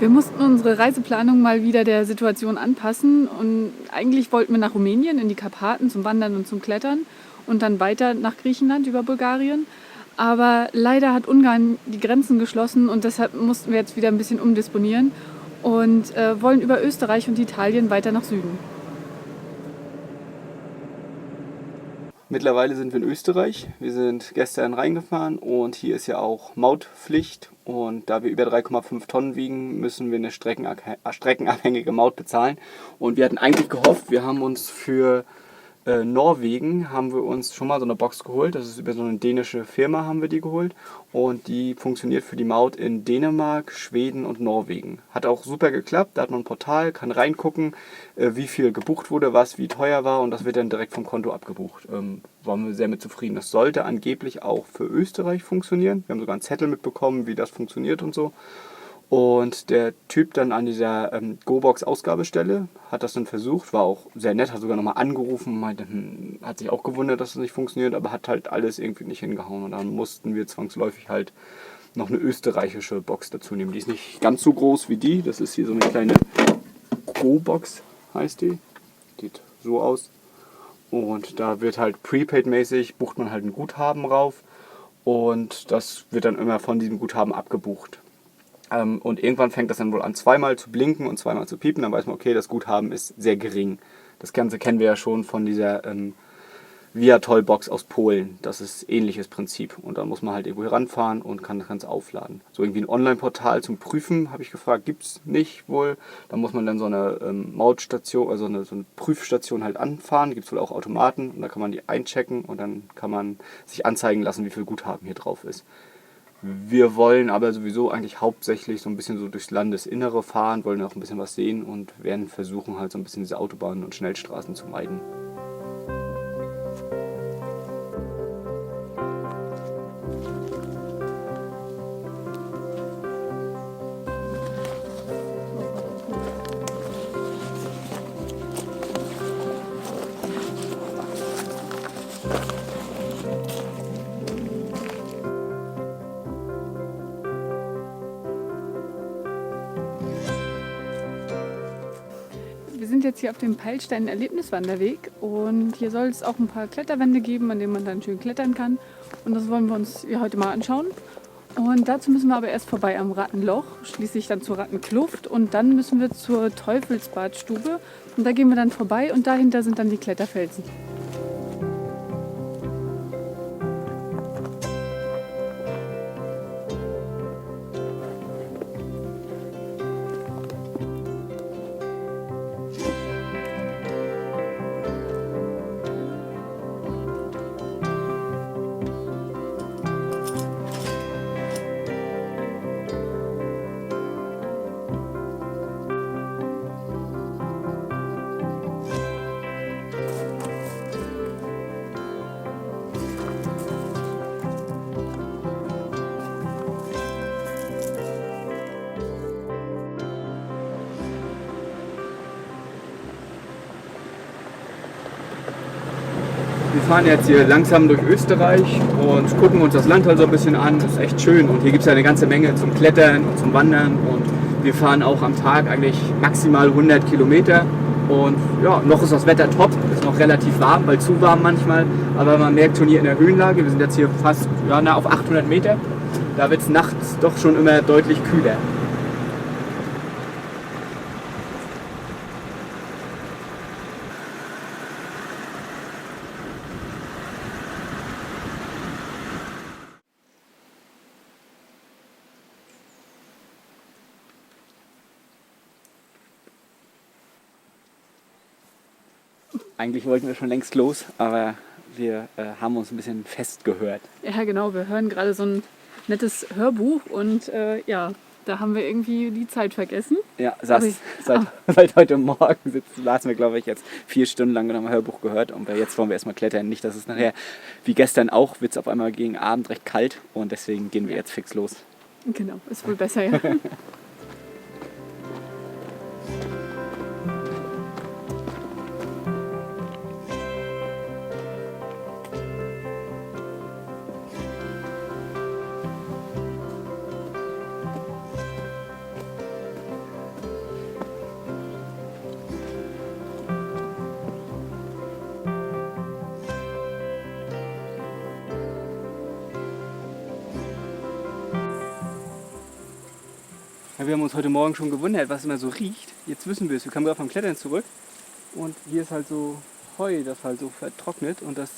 Wir mussten unsere Reiseplanung mal wieder der Situation anpassen und eigentlich wollten wir nach Rumänien in die Karpaten zum Wandern und zum Klettern und dann weiter nach Griechenland über Bulgarien. Aber leider hat Ungarn die Grenzen geschlossen und deshalb mussten wir jetzt wieder ein bisschen umdisponieren und wollen über Österreich und Italien weiter nach Süden. Mittlerweile sind wir in Österreich. Wir sind gestern reingefahren und hier ist ja auch Mautpflicht. Und da wir über 3,5 Tonnen wiegen, müssen wir eine streckenabhängige Maut bezahlen. Und wir hatten eigentlich gehofft, wir haben uns für Norwegen haben wir uns schon mal so eine Box geholt. Das ist über so eine dänische Firma haben wir die geholt. Und die funktioniert für die Maut in Dänemark, Schweden und Norwegen. Hat auch super geklappt. Da hat man ein Portal, kann reingucken, wie viel gebucht wurde, was wie teuer war. Und das wird dann direkt vom Konto abgebucht. Waren wir sehr mit zufrieden. Das sollte angeblich auch für Österreich funktionieren. Wir haben sogar einen Zettel mitbekommen, wie das funktioniert und so. Und der Typ dann an dieser GoBox-Ausgabestelle hat das dann versucht, war auch sehr nett, hat sogar nochmal angerufen, meinte, hat sich auch gewundert, dass es nicht funktioniert, aber hat halt alles irgendwie nicht hingehauen. Und dann mussten wir zwangsläufig halt noch eine österreichische Box dazu nehmen. Die ist nicht ganz so groß wie die, das ist hier so eine kleine GoBox, heißt die. Sieht so aus. Und da wird halt Prepaid-mäßig, bucht man halt ein Guthaben rauf und das wird dann immer von diesem Guthaben abgebucht. Und irgendwann fängt das dann wohl an, zweimal zu blinken und zweimal zu piepen. Dann weiß man, okay, das Guthaben ist sehr gering. Das Ganze kennen wir ja schon von dieser Viator-Box aus Polen. Das ist ähnliches Prinzip. Und dann muss man halt irgendwo heranfahren und kann das Ganze aufladen. So irgendwie ein Online-Portal zum Prüfen, habe ich gefragt, gibt es nicht wohl. Da muss man dann so eine Mautstation, also so eine Prüfstation halt anfahren. Gibt es wohl auch Automaten und da kann man die einchecken und dann kann man sich anzeigen lassen, wie viel Guthaben hier drauf ist. Wir wollen aber sowieso eigentlich hauptsächlich so ein bisschen so durchs Landesinnere fahren, wollen auch ein bisschen was sehen und werden versuchen halt so ein bisschen diese Autobahnen und Schnellstraßen zu meiden. Wir sind jetzt hier auf dem Peilstein-Erlebniswanderweg und hier soll es auch ein paar Kletterwände geben, an denen man dann schön klettern kann. Und das wollen wir uns hier heute mal anschauen. Und dazu müssen wir aber erst vorbei am Rattenloch, schließlich dann zur Rattenkluft und dann müssen wir zur Teufelsbadstube und da gehen wir dann vorbei und dahinter sind dann die Kletterfelsen. Wir fahren jetzt hier langsam durch Österreich und gucken uns das Land halt so ein bisschen an. Das ist echt schön und hier gibt es ja eine ganze Menge zum Klettern und zum Wandern und wir fahren auch am Tag eigentlich maximal 100 Kilometer und ja, noch ist das Wetter top, ist noch relativ warm, weil zu warm manchmal, aber man merkt schon hier in der Höhenlage, wir sind jetzt hier fast auf 800 Meter, da wird es nachts doch schon immer deutlich kühler. Eigentlich wollten wir schon längst los, aber wir haben uns ein bisschen festgehört. Ja genau, wir hören gerade so ein nettes Hörbuch und ja, da haben wir irgendwie die Zeit vergessen. Ja, seit heute Morgen saßen wir, glaube ich, jetzt 4 Stunden lang und haben ein Hörbuch gehört und jetzt wollen wir erstmal klettern. Nicht, dass es nachher, wie gestern auch, wird es auf einmal gegen Abend recht kalt und deswegen gehen wir jetzt fix los. Genau, ist wohl besser, ja. Ja, wir haben uns heute Morgen schon gewundert, was immer so riecht. Jetzt wissen wir es. Wir kamen gerade vom Klettern zurück und hier ist halt so Heu, das halt so vertrocknet und das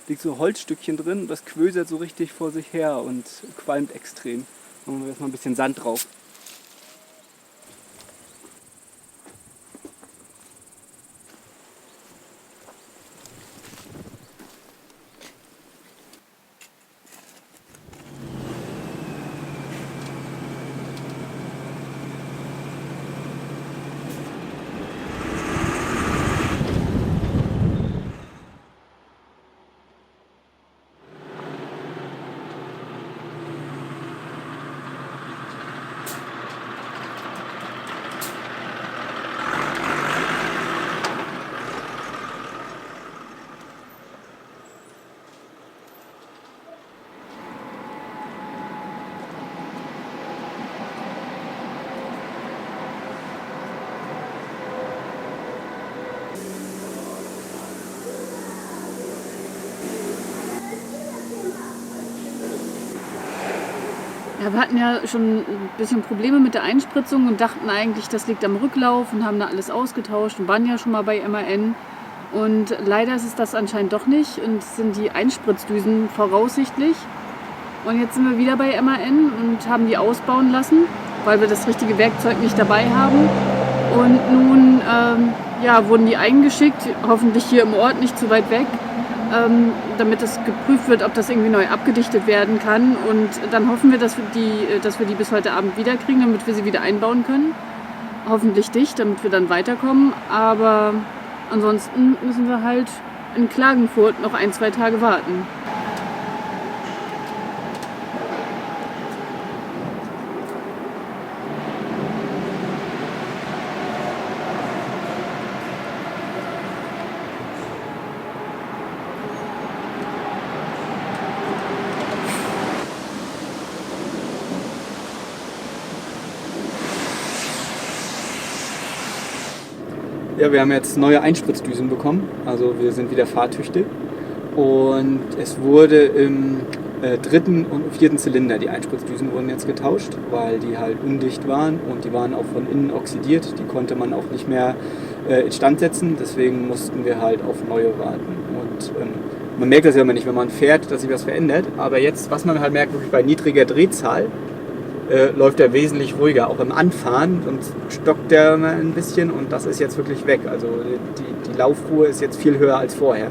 liegt so Holzstückchen drin und das quösert so richtig vor sich her und qualmt extrem. Machen wir jetzt mal ein bisschen Sand drauf. Ja, wir hatten ja schon ein bisschen Probleme mit der Einspritzung und dachten eigentlich, das liegt am Rücklauf und haben da alles ausgetauscht und waren ja schon mal bei MAN. Und leider ist es das anscheinend doch nicht und es sind die Einspritzdüsen voraussichtlich. Und jetzt sind wir wieder bei MAN und haben die ausbauen lassen, weil wir das richtige Werkzeug nicht dabei haben. Und nun wurden die eingeschickt, hoffentlich hier im Ort, nicht zu weit weg, damit es geprüft wird, ob das irgendwie neu abgedichtet werden kann. Und dann hoffen wir, dass wir die bis heute Abend wiederkriegen, damit wir sie wieder einbauen können. Hoffentlich dicht, damit wir dann weiterkommen. Aber ansonsten müssen wir halt in Klagenfurt noch 1-2 Tage warten. Ja, wir haben jetzt neue Einspritzdüsen bekommen, also wir sind wieder fahrtüchtig und es wurde im 3. und 4. Zylinder, die Einspritzdüsen wurden jetzt getauscht, weil die halt undicht waren und die waren auch von innen oxidiert, die konnte man auch nicht mehr instand setzen, deswegen mussten wir halt auf neue warten und man merkt das ja immer nicht, wenn man fährt, dass sich was verändert, aber jetzt, was man halt merkt, wirklich bei niedriger Drehzahl, läuft er wesentlich ruhiger. Auch im Anfahren und stockt er immer ein bisschen und das ist jetzt wirklich weg. Also die Laufruhe ist jetzt viel höher als vorher.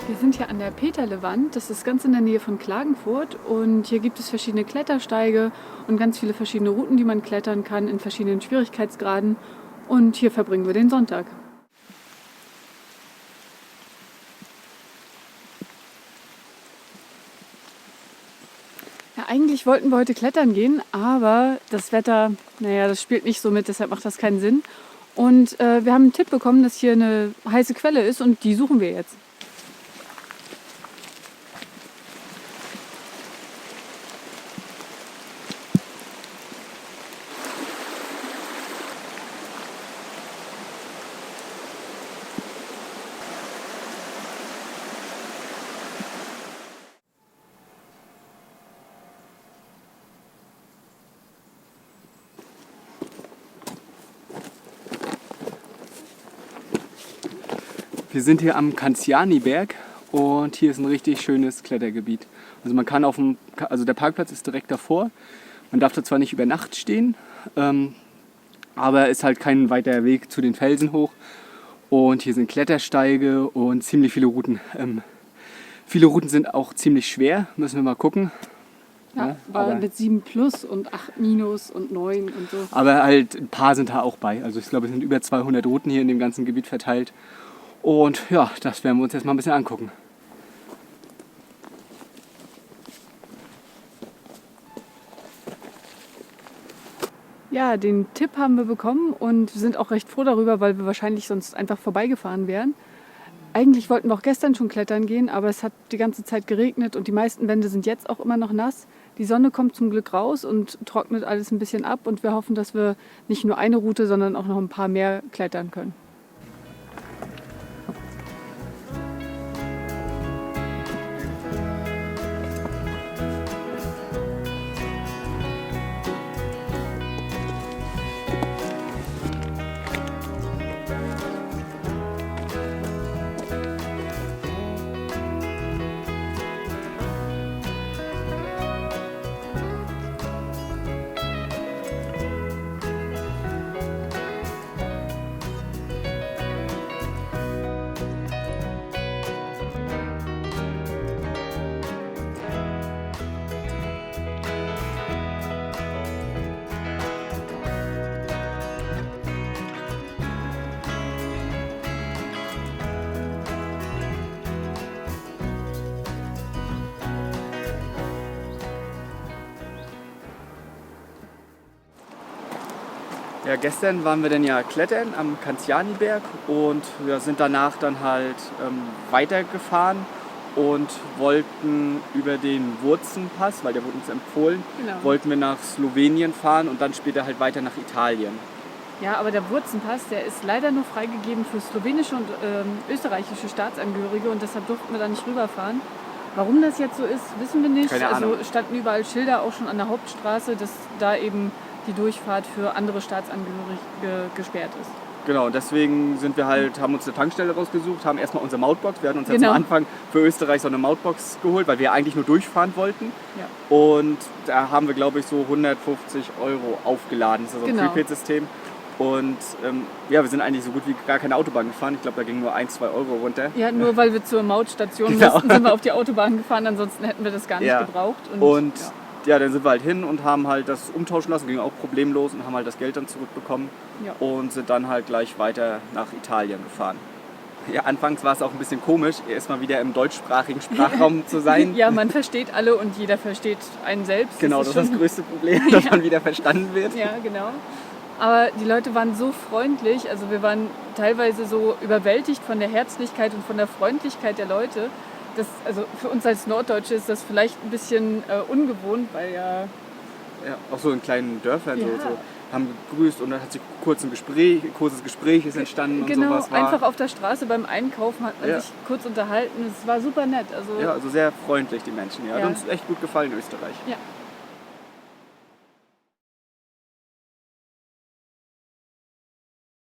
Wir sind hier an der Peterlewand, das ist ganz in der Nähe von Klagenfurt und hier gibt es verschiedene Klettersteige und ganz viele verschiedene Routen, die man klettern kann in verschiedenen Schwierigkeitsgraden und hier verbringen wir den Sonntag. Ja, eigentlich wollten wir heute klettern gehen, aber das Wetter, das spielt nicht so mit, deshalb macht das keinen Sinn. Und wir haben einen Tipp bekommen, dass hier eine heiße Quelle ist und die suchen wir jetzt. Wir sind hier am Canziani-Berg und hier ist ein richtig schönes Klettergebiet. Also man kann der Parkplatz ist direkt davor. Man darf da zwar nicht über Nacht stehen, aber ist halt kein weiter Weg zu den Felsen hoch. Und hier sind Klettersteige und ziemlich viele Routen. Viele Routen sind auch ziemlich schwer, müssen wir mal gucken. Ja, war mit 7+ und 8- und 9 und so. Aber halt ein paar sind da auch bei. Also ich glaube, es sind über 200 Routen hier in dem ganzen Gebiet verteilt. Und ja, das werden wir uns jetzt mal ein bisschen angucken. Ja, den Tipp haben wir bekommen und sind auch recht froh darüber, weil wir wahrscheinlich sonst einfach vorbeigefahren wären. Eigentlich wollten wir auch gestern schon klettern gehen, aber es hat die ganze Zeit geregnet und die meisten Wände sind jetzt auch immer noch nass. Die Sonne kommt zum Glück raus und trocknet alles ein bisschen ab und wir hoffen, dass wir nicht nur eine Route, sondern auch noch ein paar mehr klettern können. Ja, gestern waren wir dann ja klettern am Canziani-Berg und wir sind danach dann halt weitergefahren und wollten über den Wurzenpass, weil der wurde uns empfohlen, Genau. wollten wir nach Slowenien fahren und dann später halt weiter nach Italien. Ja, aber der Wurzenpass, der ist leider nur freigegeben für slowenische und österreichische Staatsangehörige und deshalb durften wir da nicht rüberfahren. Warum das jetzt so ist, wissen wir nicht. Keine Ahnung. Also standen überall Schilder auch schon an der Hauptstraße, dass da eben die Durchfahrt für andere Staatsangehörige gesperrt ist. Genau, und deswegen haben uns eine Tankstelle rausgesucht, haben erstmal unsere Mautbox, wir hatten uns jetzt Genau. am Anfang für Österreich so eine Mautbox geholt, weil wir eigentlich nur durchfahren wollten. Ja. Und da haben wir, glaube ich, so 150 € aufgeladen. Das ist also ein Genau. Prepaid-System. Und ja, wir sind eigentlich so gut wie gar keine Autobahn gefahren. Ich glaube, da ging nur 1-2 € runter. Ja, nur weil wir zur Mautstation Genau. mussten, sind wir auf die Autobahn gefahren, ansonsten hätten wir das gar nicht Ja. gebraucht. Und ja. ja, dann sind wir halt hin und haben halt das umtauschen lassen, ging auch problemlos und haben halt das Geld dann zurückbekommen Ja. und sind dann halt gleich weiter nach Italien gefahren. Ja, anfangs war es auch ein bisschen komisch, erstmal wieder im deutschsprachigen Sprachraum zu sein. Ja, man versteht alle und jeder versteht einen selbst. Genau, das ist das schon- größte Problem, dass man wieder verstanden wird. Ja, genau. Aber die Leute waren so freundlich, also wir waren teilweise so überwältigt von der Herzlichkeit und von der Freundlichkeit der Leute. Also für uns als Norddeutsche ist das vielleicht ein bisschen ungewohnt, weil ja... Ja, auch so in kleinen Dörfern Ja. so haben gegrüßt und dann hat sich kurz ein kurzes Gespräch ist entstanden Genau, und sowas. einfach auf der Straße beim Einkaufen hat man Ja. sich kurz unterhalten. Es war super nett. Also, Ja, also sehr freundlich die Menschen. Ja. Ja. Hat uns echt gut gefallen, Österreich. ja.